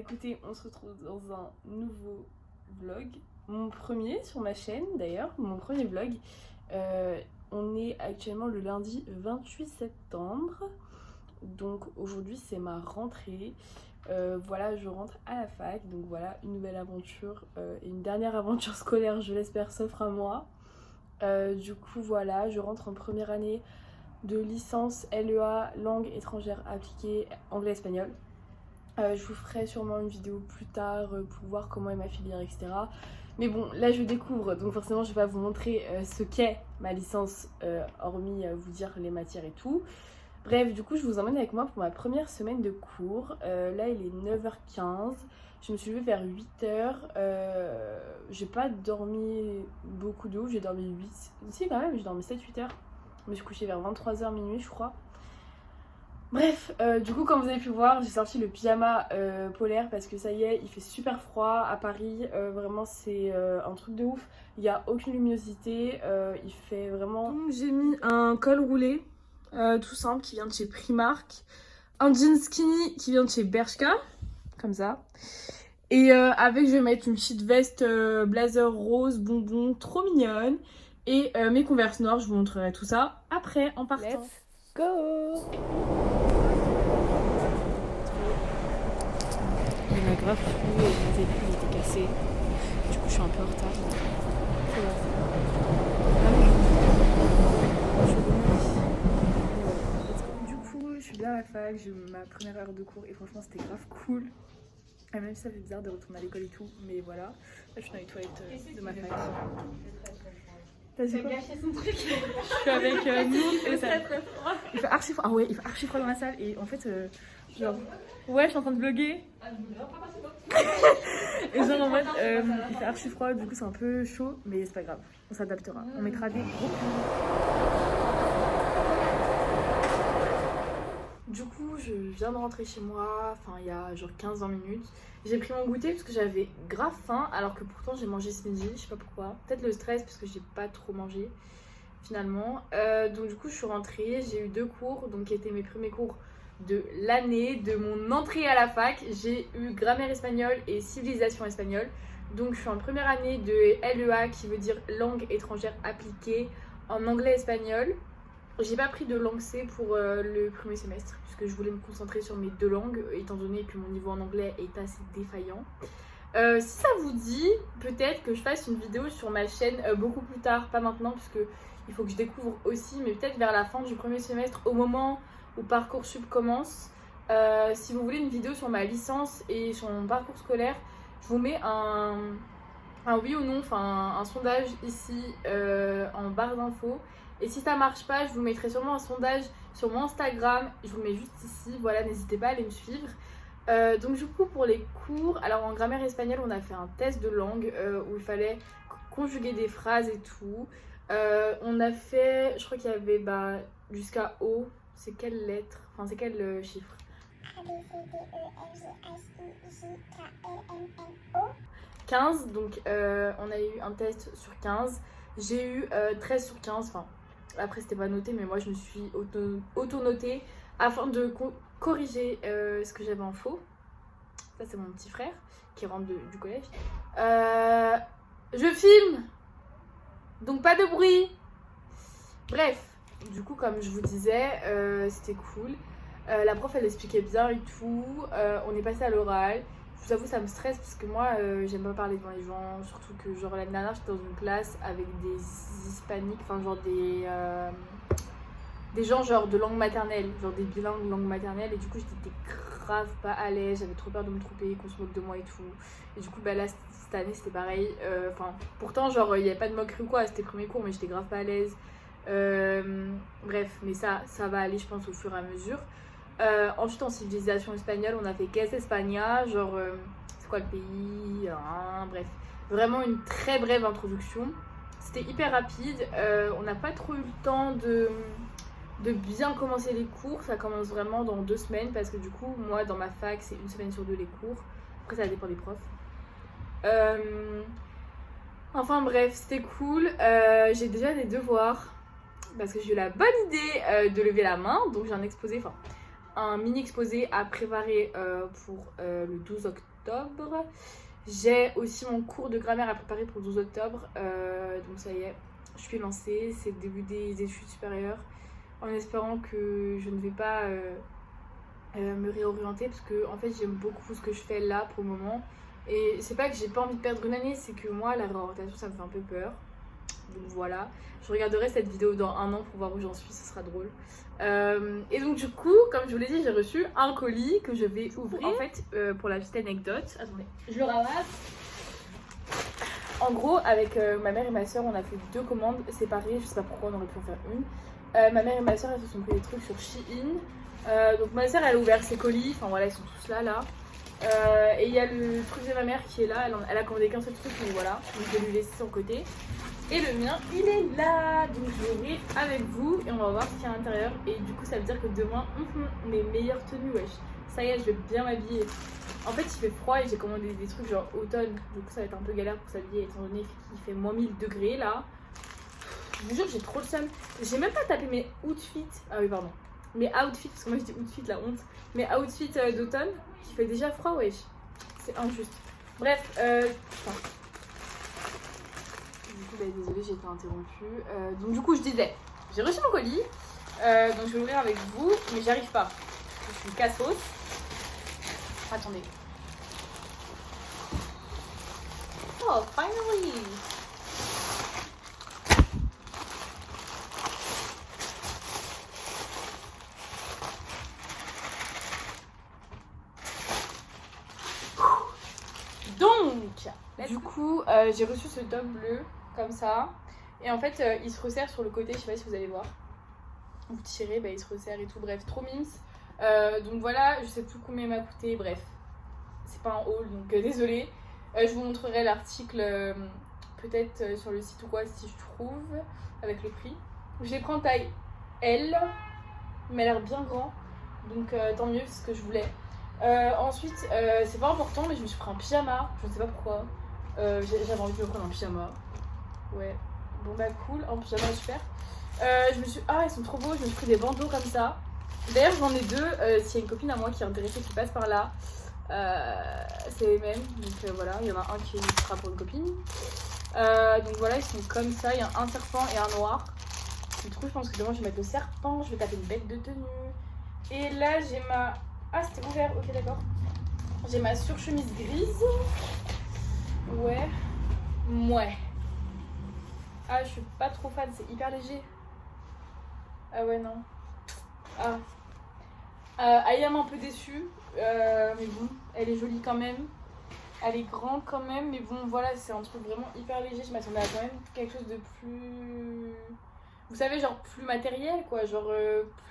écoutez, on se retrouve dans un nouveau vlog. Mon premier sur ma chaîne d'ailleurs, mon premier vlog. On est actuellement le lundi 28 septembre. Donc aujourd'hui c'est ma rentrée. Voilà, je rentre à la fac. Donc voilà, une nouvelle aventure et une dernière aventure scolaire, je l'espère, s'offre à moi. Du coup voilà, je rentre en première année de licence LEA, langue étrangère appliquée, anglais-espagnol. Je vous ferai sûrement une vidéo plus tard pour voir comment est ma filière, etc. Mais bon, là je découvre, donc forcément je vais pas vous montrer ce qu'est ma licence, hormis vous dire les matières et tout. Bref, du coup je vous emmène avec moi pour ma première semaine de cours. Là il est 9h15, je me suis levée vers 8h. J'ai pas dormi beaucoup de ouf, j'ai dormi 8... Si quand même, j'ai dormi 7-8 heures. Je me suis couchée vers 23h minuit je crois. Bref, du coup comme vous avez pu voir, j'ai sorti le pyjama polaire parce que ça y est, il fait super froid à Paris, vraiment c'est un truc de ouf. Il n'y a aucune luminosité, il fait vraiment... Donc j'ai mis un col roulé, tout simple, qui vient de chez Primark. Un jean skinny qui vient de chez Bershka, comme ça. Et avec je vais mettre une petite veste blazer rose bonbon, trop mignonne. Et mes Converse noirs, je vous montrerai tout ça après en partant. Let's go! Il m'a grave plu et mon téléphone il était cassé. Du coup je suis un peu en retard. Du coup je suis bien à la fac, j'ai eu ma première heure de cours et franchement c'était grave cool. Et même si ça fait bizarre de retourner à l'école et tout, mais voilà. Là je suis dans les toilettes de ma fac. T'as dit quoi? Gâché son truc. Je suis avec nous et ça. Il fait archi froid. Ah ouais, il fait archi froid dans la salle et en fait genre ouais, je suis en train de vlogger. Et genre en mode il fait archi froid, du coup c'est un peu chaud, mais c'est pas grave, on s'adaptera. On mettra des gros pulls. Du coup je viens de rentrer chez moi, enfin il y a genre 15-20 minutes. J'ai pris mon goûter parce que j'avais grave faim alors que pourtant j'ai mangé ce midi, je sais pas pourquoi. Peut-être le stress parce que j'ai pas trop mangé finalement. Donc du coup je suis rentrée, j'ai eu 2 cours, donc qui étaient mes premiers cours de l'année, de mon entrée à la fac. J'ai eu grammaire espagnole et civilisation espagnole. Donc je suis en première année de LEA qui veut dire langue étrangère appliquée en anglais-espagnol. J'ai pas pris de langue C pour le premier semestre puisque je voulais me concentrer sur mes 2 langues étant donné que mon niveau en anglais est assez défaillant. Si ça vous dit, peut-être que je fasse une vidéo sur ma chaîne beaucoup plus tard, pas maintenant puisque il faut que je découvre aussi, mais peut-être vers la fin du premier semestre, au moment où Parcoursup commence. Si vous voulez une vidéo sur ma licence et sur mon parcours scolaire, je vous mets un oui ou non, enfin un sondage ici en barre d'infos. Et si ça marche pas, je vous mettrai sûrement un sondage sur mon Instagram. Je vous le mets juste ici, voilà, n'hésitez pas à aller me suivre. Donc du coup pour les cours, alors en grammaire espagnole on a fait un test de langue où il fallait conjuguer des phrases et tout. On a fait, je crois qu'il y avait jusqu'à O, c'est quelle lettre, enfin c'est quel chiffre? A, B, C, D, E, F, G, H, I, J, K, L, M, N, O. 15, donc on a eu un test sur 15. J'ai eu 13 sur 15, enfin après c'était pas noté mais moi je me suis auto-notée afin de corriger ce que j'avais en faux. Ça c'est mon petit frère qui rentre du collège. Je filme, donc pas de bruit. Bref, du coup comme je vous disais, c'était cool. La prof elle expliquait bien et tout. On est passé à l'oral. Je vous avoue ça me stresse parce que moi j'aime pas parler devant les gens, surtout que genre l'année dernière j'étais dans une classe avec des hispaniques, enfin genre des gens genre de langue maternelle, genre des bilingues de langue maternelle, et du coup j'étais grave pas à l'aise, j'avais trop peur de me tromper, qu'on se moque de moi et tout. Et du coup là cette année c'était pareil, enfin pourtant genre il n'y avait pas de moquerie ou quoi, c'était le premier cours mais j'étais grave pas à l'aise. Bref, mais ça va aller je pense au fur et à mesure. Ensuite en civilisation espagnole on a fait Qu'est-ce España, genre c'est quoi le pays, bref, vraiment une très brève introduction. C'était hyper rapide, on n'a pas trop eu le temps de bien commencer les cours. Ça commence vraiment dans 2 semaines parce que du coup moi dans ma fac c'est 1 semaine sur 2 les cours, après ça dépend des profs. Enfin bref, c'était cool. J'ai déjà des devoirs parce que j'ai eu la bonne idée de lever la main, donc j'ai un exposé, enfin un mini exposé à préparer pour le 12 octobre. J'ai aussi mon cours de grammaire à préparer pour le 12 octobre. Donc ça y est, je suis lancée. C'est le début des études supérieures. En espérant que je ne vais pas me réorienter. Parce que en fait j'aime beaucoup ce que je fais là pour le moment. Et c'est pas que j'ai pas envie de perdre une année. C'est que moi la réorientation ça me fait un peu peur. Donc voilà, je regarderai cette vidéo dans un an pour voir où j'en suis, ce sera drôle. Et donc du coup, comme je vous l'ai dit, j'ai reçu un colis que je vais ouvrir. En fait, pour la petite anecdote, attendez, je le ramasse. En gros, avec ma mère et ma soeur, on a fait 2 commandes séparées. Je sais pas pourquoi, on aurait pu en faire une. Ma mère et ma soeur, elles se sont pris des trucs sur Shein. Donc ma soeur, elle a ouvert ses colis. Enfin voilà, ils sont tous là. Et il y a le truc de ma mère qui est là. Elle a commandé qu'un seul truc, mais voilà. Donc je vais lui laisser son côté. Et le mien, il est là. Donc je vais ouvrir avec vous et on va voir ce qu'il y a à l'intérieur. Et du coup, ça veut dire que demain, mes meilleures tenues, wesh. Ça y est, je vais bien m'habiller. En fait, il fait froid et j'ai commandé des trucs genre automne. Du coup, ça va être un peu galère pour s'habiller étant donné qu'il fait moins 1000 degrés là. Je vous jure, j'ai trop le seum. J'ai même pas tapé mes outfits. Ah oui, pardon. Mes outfits, parce que moi je dis outfit, la honte. Mes outfits d'automne qui fait déjà froid, wesh. C'est injuste. Bref, putain. Du coup, bah, désolée, j'ai été interrompue. Donc, du coup, je disais, j'ai reçu mon colis. Donc, je vais l'ouvrir avec vous, mais j'arrive pas. Je suis cassos. Attendez. Oh, finally! Donc, du coup, j'ai reçu ce top bleu comme ça. Et en fait, il se resserre sur le côté. Je sais pas si vous allez voir. Vous tirez, bah, il se resserre et tout. Bref, trop mimes. Donc voilà, je sais plus combien il m'a coûté. Bref, c'est pas un haul, donc désolé. Je vous montrerai l'article peut-être sur le site ou quoi si je trouve avec le prix. Je les prends taille L, mais elle a l'air bien grand. Donc tant mieux, c'est ce que je voulais. Ensuite, c'est pas important, mais je me suis pris un pyjama. Je ne sais pas pourquoi. J'avais envie de me prendre un pyjama. Ouais, bon bah cool, un pyjama super. Je me suis. Ah, ils sont trop beaux, je me suis pris des bandeaux comme ça. D'ailleurs, j'en ai 2. S'il y a une copine à moi qui est intéressée, qui passe par là, c'est les mêmes. Donc voilà, il y en a un qui sera pour une copine. Donc voilà, ils sont comme ça. Il y a un serpent et un noir. Du coup, je pense que demain je vais mettre le serpent. Je vais taper une bête de tenue. Et là, j'ai ma. Ah, c'était ouvert, ok, d'accord. J'ai ma surchemise grise. Ouais. Ah, je suis pas trop fan, c'est hyper léger. Ah ouais, non. Ayam un peu déçue. Mais bon, elle est jolie quand même. Elle est grande quand même. Mais bon, voilà, c'est un truc vraiment hyper léger. Je m'attendais à quand même quelque chose de plus. Vous savez, genre plus matériel, quoi. Genre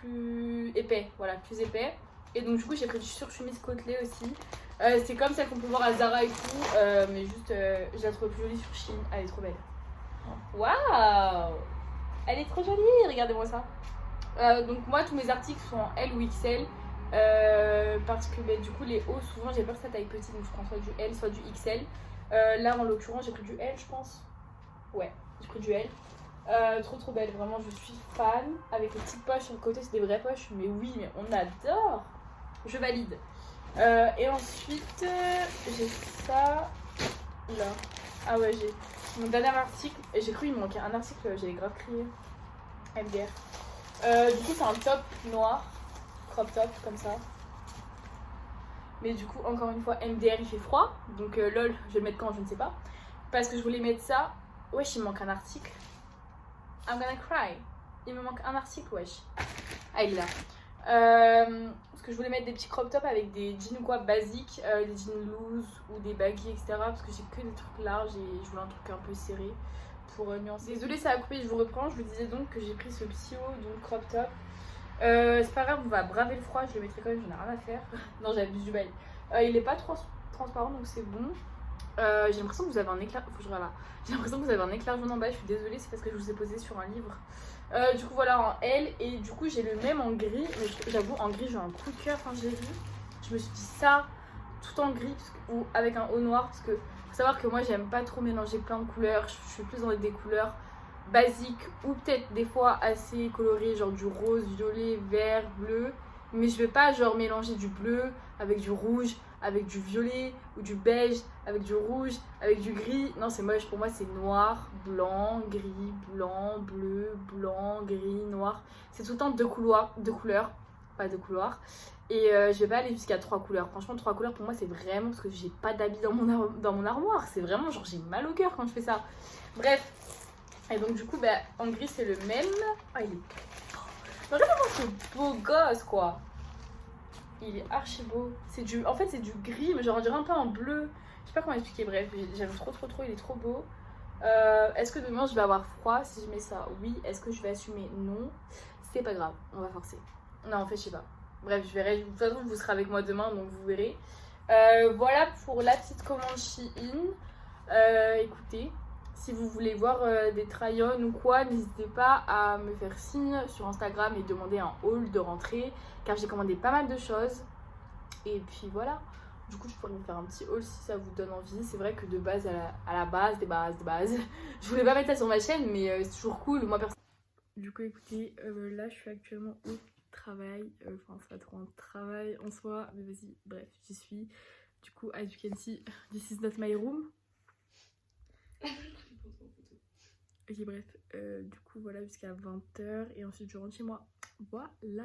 plus épais. Voilà, plus épais. Et donc, du coup, j'ai pris du surchemise côtelée aussi. C'est comme celle qu'on peut voir à Zara et tout. Mais juste, je la trouve plus jolie sur Shein. Elle est trop belle. Waouh! Elle est trop jolie, regardez-moi ça. Donc moi tous mes articles sont en L ou XL parce que bah, du coup les hauts souvent j'ai peur que ça taille petit, donc je prends soit du L soit du XL. Là en l'occurrence j'ai pris du L je pense. Ouais, j'ai pris du L. Trop belle, vraiment je suis fan. Avec les petites poches sur le côté, c'est des vraies poches, mais oui, mais on adore. Je valide. Et ensuite j'ai ça là. Ah ouais, j'ai mon dernier article, et j'ai cru il me manquait un article, j'avais grave crié. MDR. Du coup, c'est un top noir, crop top comme ça. Mais du coup, encore une fois, MDR il fait froid. Donc, lol, je vais le mettre quand, je ne sais pas. Parce que je voulais mettre ça. Wesh, il me manque un article. I'm gonna cry. Il me manque un article, wesh. Ah, il est là. Parce que je voulais mettre des petits crop tops avec des jeans quoi basiques, des jeans loose ou des baggy, etc. Parce que j'ai que des trucs larges et je voulais un truc un peu serré pour nuancer. Désolée, ça a coupé, je vous reprends. Je vous disais donc que j'ai pris ce petit haut, donc crop top. C'est pas grave, on va braver le froid, je le mettrai quand même, j'en ai rien à faire. Non, j'abuse du bail. Il est pas transparent donc c'est bon. J'ai l'impression que vous avez un éclair. Faut que je regarde là. J'ai l'impression que vous avez un éclair jaune en bas, je suis désolée, c'est parce que je vous ai posé sur un livre. Du coup voilà en L et du coup j'ai le même en gris, mais j'avoue en gris j'ai un coup de cœur quand je l'ai vu. Je me suis dit ça tout en gris ou avec un haut noir parce que faut savoir que moi j'aime pas trop mélanger plein de couleurs, je suis plus dans des couleurs basiques ou peut-être des fois assez colorées, genre du rose, violet, vert, bleu, mais je vais pas genre mélanger du bleu avec du rouge, avec du violet ou du beige, avec du rouge, avec du gris. Non, c'est moche. Pour moi, c'est noir, blanc, gris, blanc, bleu, blanc, gris, noir. C'est tout le temps deux couleurs, pas deux couloirs. Et je vais pas aller jusqu'à 3 couleurs. Franchement, 3 couleurs pour moi, c'est vraiment parce que j'ai pas d'habits dans mon armoire. C'est vraiment genre, j'ai mal au cœur quand je fais ça. Bref. Et donc, du coup, bah, en gris, c'est le même. Ah, il est. Regardez-moi ce beau gosse, quoi. Il est archi beau. En fait, c'est du gris, mais genre, on dirait un peu un bleu. Je sais pas comment expliquer. Bref, j'aime trop. Il est trop beau. Est-ce que demain, je vais avoir froid si je mets ça? Oui. Est-ce que je vais assumer? Non. C'est pas grave. On va forcer. Non, en fait, je sais pas. Bref, je verrai. De toute façon, vous serez avec moi demain, donc vous verrez. Voilà pour la petite commande Shein. Écoutez, si vous voulez voir des try-on ou quoi, n'hésitez pas à me faire signe sur Instagram et demander un haul de rentrée, car j'ai commandé pas mal de choses. Et puis voilà. Du coup, je pourrais vous faire un petit haul si ça vous donne envie. C'est vrai que de base, à la base, des bases, je voulais pas mettre ça sur ma chaîne, mais c'est toujours cool. Moi, du coup, écoutez, là, je suis actuellement au travail. Enfin, c'est pas trop un travail en soi, mais vas-y, bref, j'y suis. Du coup, as you can see, this is not my room. Ok, bref, du coup, voilà, jusqu'à 20h. Et ensuite, je rentre chez moi. Voilà.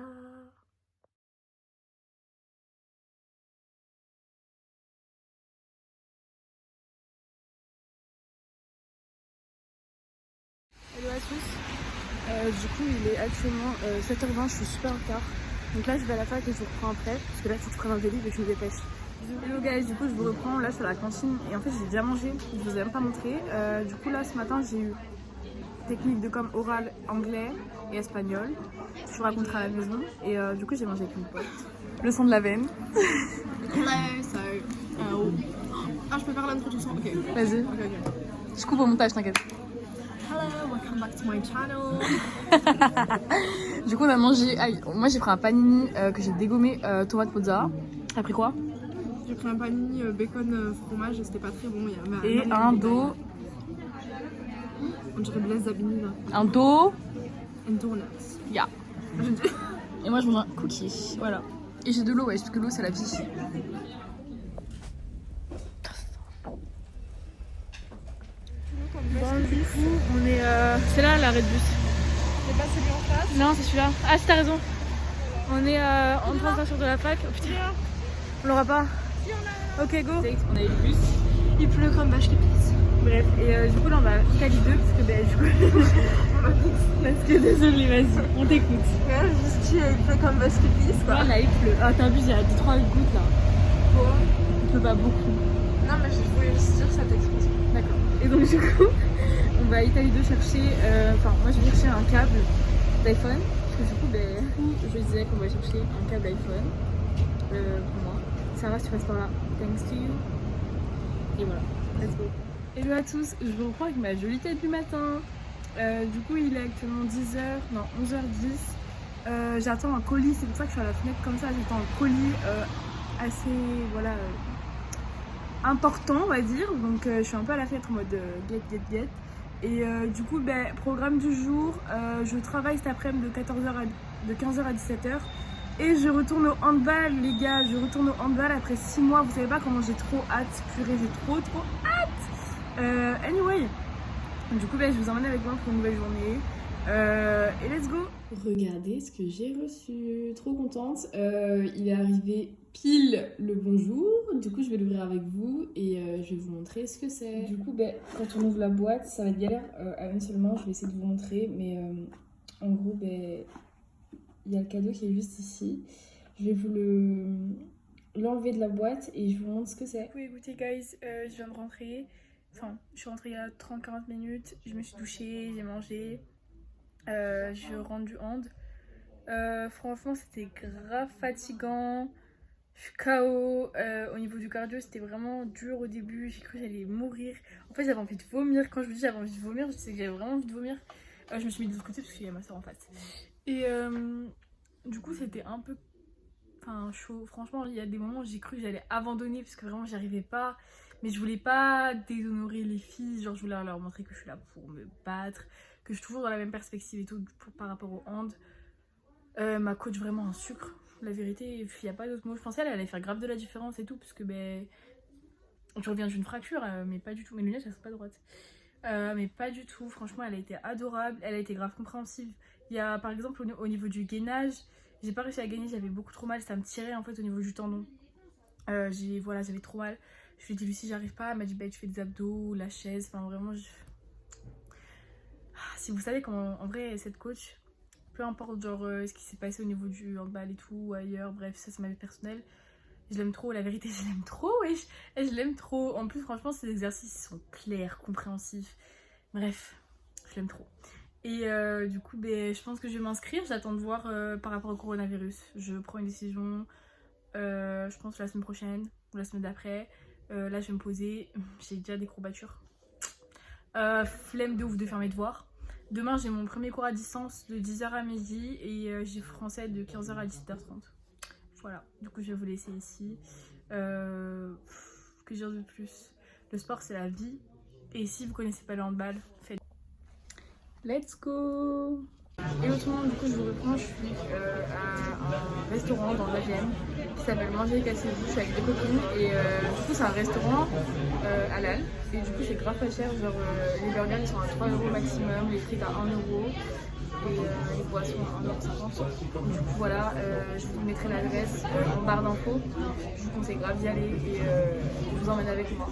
Hello à tous. Du coup, il est actuellement 7h20, je suis super en retard. Donc là, je vais à la fac et je vous reprends après. Parce que là, il faut que je prenne un vélo et que je me dépêche. Hello guys, du coup, je vous reprends là sur la cantine. Et en fait, j'ai déjà mangé. Je vous ai même pas montré. Du coup, là, ce matin, j'ai eu technique de com oral anglais et espagnol. Je vous raconterai à la maison. Et du coup, j'ai mangé avec une pote. Le son de la veine. Hello, so. Ah, je peux faire l'introduction? Ok. Vas-y. Ok. Je coupe au montage, t'inquiète. Hello, welcome back to my channel. Du coup, on a mangé. Ah, moi, j'ai pris un panini que j'ai dégommé tomate mozza. T'as pris quoi? J'ai pris un panini bacon fromage et c'était pas très bon. Et un dos. On dirait Blaise Zabini là. Un dos. And donuts. Yeah. Et moi, je mange un cookie. Voilà. Et j'ai de l'eau, ouais, parce que l'eau, c'est la vie. Bon, du coup, on est. C'est là l'arrêt de bus. C'est pas celui en face? Non, c'est celui-là. Ah, si, t'as raison. On est en train de sortir de la fac. Oh putain. On l'aura pas. Si, on a. Ok, go. On a eu le bus. Il pleut comme vache qui pisse. Bref, et du coup, là, on va à Italie 2 parce que, du coup. Parce que, désolé, vas-y, on t'écoute. Ouais, juste dit, il pleut comme vache qui pisse quoi. Là, il pleut. Ah, t'as vu, il y a 2-3 gouttes là. Bon. Il pleut pas beaucoup. Non, mais je voulais juste dire cette expression. D'accord. Et donc, du coup, on va à Italie 2 chercher. Enfin, moi, je vais chercher un câble d'iPhone. Parce que, du coup, je disais qu'on va chercher un câble iPhone pour moi. Sarah, si tu passes par là, thanks to you. Et voilà, let's go. Hello à tous, je vous reprends avec ma jolie tête du matin. Du coup, il est actuellement 11h10. J'attends un colis, c'est pour ça que je suis à la fenêtre comme ça. J'attends un colis assez, voilà, important, on va dire. Donc, je suis un peu à la fenêtre en mode get. Et du coup, programme du jour, je travaille cet après-midi de 15h à 17h. Et je retourne au handball, les gars. Je retourne au handball après 6 mois. Vous savez pas comment j'ai trop hâte. Purée, j'ai trop hâte. Anyway, du coup, je vous emmène avec moi pour une nouvelle journée. Et let's go. Regardez ce que j'ai reçu. Trop contente. Il est arrivé pile le bonjour. Du coup, je vais l'ouvrir avec vous et je vais vous montrer ce que c'est. Du coup, quand on ouvre la boîte, ça va être galère à une seule main. Je vais essayer de vous montrer. Mais en gros, il y a le cadeau qui est juste ici. Je vais vous l'enlever de la boîte et je vous montre ce que c'est. Oui, écoutez, guys, je viens de rentrer. Enfin, je suis rentrée il y a 30-40 minutes. Je me suis douchée, j'ai mangé. Je rentre du hand. Franchement, c'était grave fatigant. Je suis KO. Au niveau du cardio, c'était vraiment dur au début. J'ai cru que j'allais mourir. En fait, j'avais envie de vomir. Quand je vous dis j'avais envie de vomir, je sais que j'avais vraiment envie de vomir. Je me suis mis de l'autre côté parce qu'il y a ma soeur en face. Et du coup, c'était un peu chaud. Franchement, il y a des moments où j'ai cru que j'allais abandonner parce que vraiment, j'y arrivais pas. Mais je voulais pas déshonorer les filles. Genre, je voulais leur montrer que je suis là pour me battre, que je suis toujours dans la même perspective et tout par rapport au hand. Ma coach, vraiment un sucre. la vérité, il n'y a pas d'autre mot. Je pensais qu'elle allait faire grave de la différence et tout, parce que ben, je reviens d'une fracture, mais pas du tout. Mes lunettes, elles sont pas droites. Mais pas du tout, franchement, elle a été adorable, elle a été grave compréhensive. Il y a par exemple au niveau du gainage, j'ai pas réussi à gainer, j'avais beaucoup trop mal, ça me tirait en fait au niveau du tendon. Voilà, j'avais trop mal. Je lui ai dit, Lucie, j'arrive pas. Elle m'a dit, bah, tu fais des abdos, la chaise, enfin vraiment. Si vous savez qu'en vrai, cette coach, peu importe genre ce qui s'est passé au niveau du handball et tout, ou ailleurs, bref, ça c'est ma vie personnelle. Je l'aime trop, la vérité, je l'aime trop, wesh. Et je l'aime trop. En plus, franchement, ces exercices sont clairs, compréhensifs. Bref, je l'aime trop. Et du coup, ben, je pense que je vais m'inscrire. J'attends de voir par rapport au coronavirus. Je prends une décision, je pense la semaine prochaine ou la semaine d'après. Là, je vais me poser. J'ai déjà des courbatures. Flemme de ouf de faire mes devoirs. Demain, j'ai mon premier cours à distance de 10h à midi et j'ai français de 15h à 17h30. Voilà, du coup, je vais vous laisser ici. Que dire de plus? Le sport, c'est la vie. Et si vous connaissez pas le handball, faites. Let's go! Et autrement, du coup, je vous reprends. Je suis à un restaurant dans la Vienne qui s'appelle Manger Cassez-vous. Je suis avec des copines et du coup, c'est un restaurant halal. Et du coup, c'est grave pas cher. Genre, les burgers ils sont à 3 € maximum, les frites à 1 € et les boissons à 1,50 €. Du coup, voilà, je vous mettrai l'adresse en barre d'infos. Je vous conseille grave d'y aller et je vous emmène avec moi.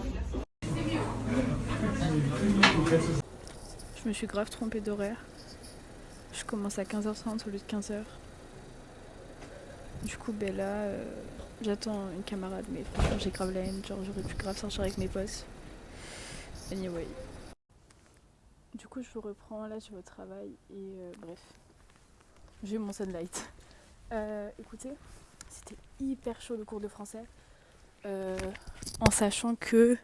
Je me suis grave trompée d'horaire. Je commence à 15h30 au lieu de 15h. Du coup, ben là, j'attends une camarade, mais franchement, j'ai grave la haine. Genre, j'aurais pu grave sortir avec mes potes. Anyway. Du coup, je vous reprends. Là, je vais au travail et bref. J'ai eu mon sunlight. Écoutez, c'était hyper chaud le cours de français. En sachant que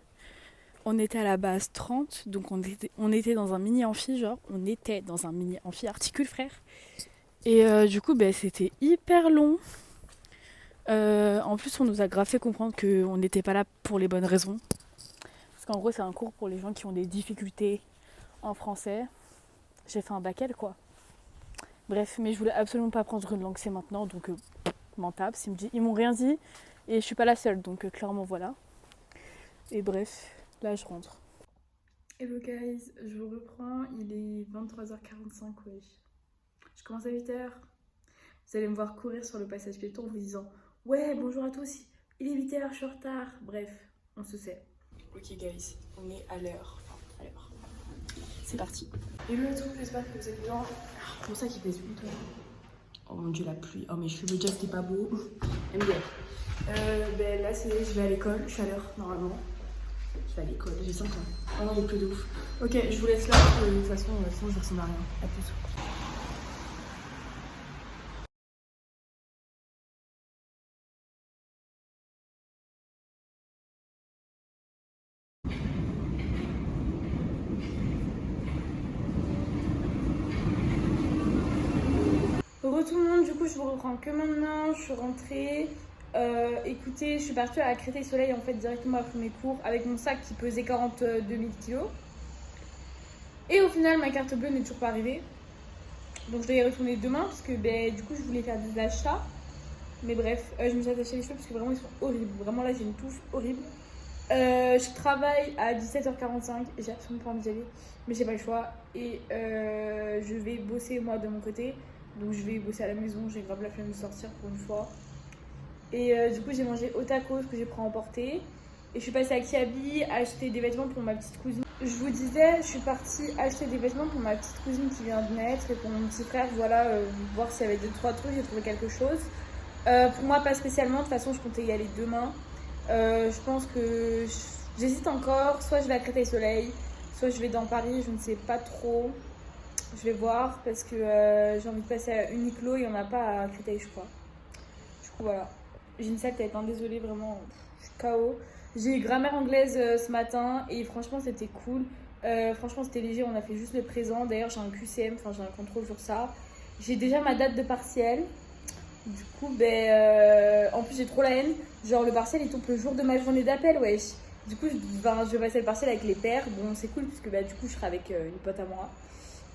on était à la base 30, donc on était dans un mini amphi, genre on était dans un mini amphi articule frère. Et du coup ben, c'était hyper long. En plus on nous a grave fait comprendre qu'on n'était pas là pour les bonnes raisons. Parce qu'en gros c'est un cours pour les gens qui ont des difficultés en français. J'ai fait un bac L quoi. Bref, mais je voulais absolument pas prendre une langue C maintenant, donc m'en tape. Ils m'ont rien dit et je suis pas la seule, donc clairement voilà. Et bref. Là, je rentre. Hello guys, je vous reprends. Il est 23h45, wesh. Je commence à 8h. Vous allez me voir courir sur le passage piéton en vous disant ouais, bonjour à tous, il est 8h, je suis en retard. Bref, on se sait. Ok guys, on est à l'heure. Enfin, à l'heure. C'est parti. Hello à tous, j'espère que vous êtes bien. C'est pour ça qu'il pèse 8 heures. Oh mon dieu, la pluie. Oh mes cheveux, déjà c'était pas beau. MDR. Ben là, je vais à l'école, je suis à l'heure normalement. Je vais à l'école, j'ai 5 ans. Oh non, j'ai plus de ouf. Ok, je vous laisse là, de toute façon, sinon je ressemble à rien. A plus. Re tout le monde, du coup je vous reprends que maintenant, je suis rentrée. Écoutez, je suis partie à Créteil-Soleil en fait directement après mes cours avec mon sac qui pesait 42 000 kilos. Et au final ma carte bleue n'est toujours pas arrivée. Donc je dois y retourner demain parce que ben, du coup je voulais faire des achats. Mais bref, je me suis attachée les cheveux parce que vraiment ils sont horribles. Vraiment là j'ai une touffe horrible. Je travaille à 17h45, j'ai absolument pas envie d'y aller, mais j'ai pas le choix. Et je vais bosser moi de mon côté. Donc je vais bosser à la maison, j'ai grave la flemme de sortir pour une fois. Et du coup j'ai mangé au tacos que j'ai pris à emporter. Et je suis passée à Kiabi acheter des vêtements pour ma petite cousine. Je vous disais, je suis partie acheter des vêtements pour ma petite cousine qui vient de naître et pour mon petit frère, voilà, voir s'il y avait 2-3 trucs, j'ai trouvé quelque chose. Pour moi pas spécialement, de toute façon je comptais y aller demain. Je pense que j'hésite encore, soit je vais à Créteil-Soleil, soit je vais dans Paris, je ne sais pas trop. Je vais voir parce que j'ai envie de passer à Uniqlo, il n'y en a pas à Créteil je crois. Du coup voilà, j'ai une sale tête, hein, désolée vraiment, je suis KO. J'ai eu grammaire anglaise ce matin et franchement c'était cool. Franchement c'était léger, on a fait juste le présent. D'ailleurs j'ai un QCM, enfin j'ai un contrôle sur ça. J'ai déjà ma date de partiel. Du coup en plus j'ai trop la haine. Genre le partiel il tombe le jour de ma journée d'appel, wesh. Du coup je vais passer le partiel avec les pairs. Bon c'est cool parce que du coup je serai avec une pote à moi.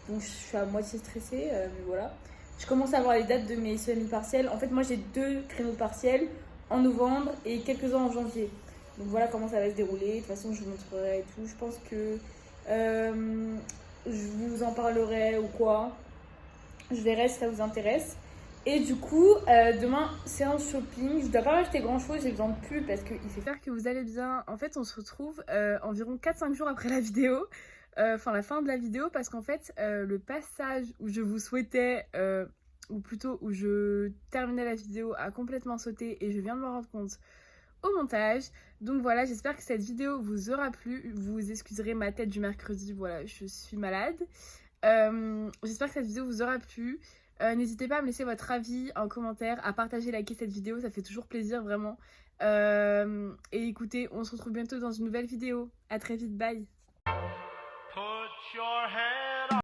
Donc je suis à moitié stressée, mais voilà. je commence à avoir les dates de mes semi-partiels. En fait, moi j'ai 2 créneaux de partiels en novembre et quelques-uns en janvier. Donc voilà comment ça va se dérouler. De toute façon, je vous montrerai et tout. Je pense que je vous en parlerai ou quoi. Je verrai si ça vous intéresse. Et du coup, demain, séance shopping. Je dois pas acheter grand chose, j'ai besoin de pulls parce qu'il fait. J'espère que vous allez bien. En fait, on se retrouve environ 4-5 jours après la vidéo. Enfin, la fin de la vidéo, parce qu'en fait, le passage où je vous souhaitais, ou plutôt où je terminais la vidéo, a complètement sauté et je viens de me rendre compte au montage. Donc voilà, j'espère que cette vidéo vous aura plu. Vous excuserez ma tête du mercredi, voilà, je suis malade. J'espère que cette vidéo vous aura plu. N'hésitez pas à me laisser votre avis en commentaire, à partager, liker cette vidéo, ça fait toujours plaisir vraiment. Et écoutez, on se retrouve bientôt dans une nouvelle vidéo. À très vite, bye. Put your hand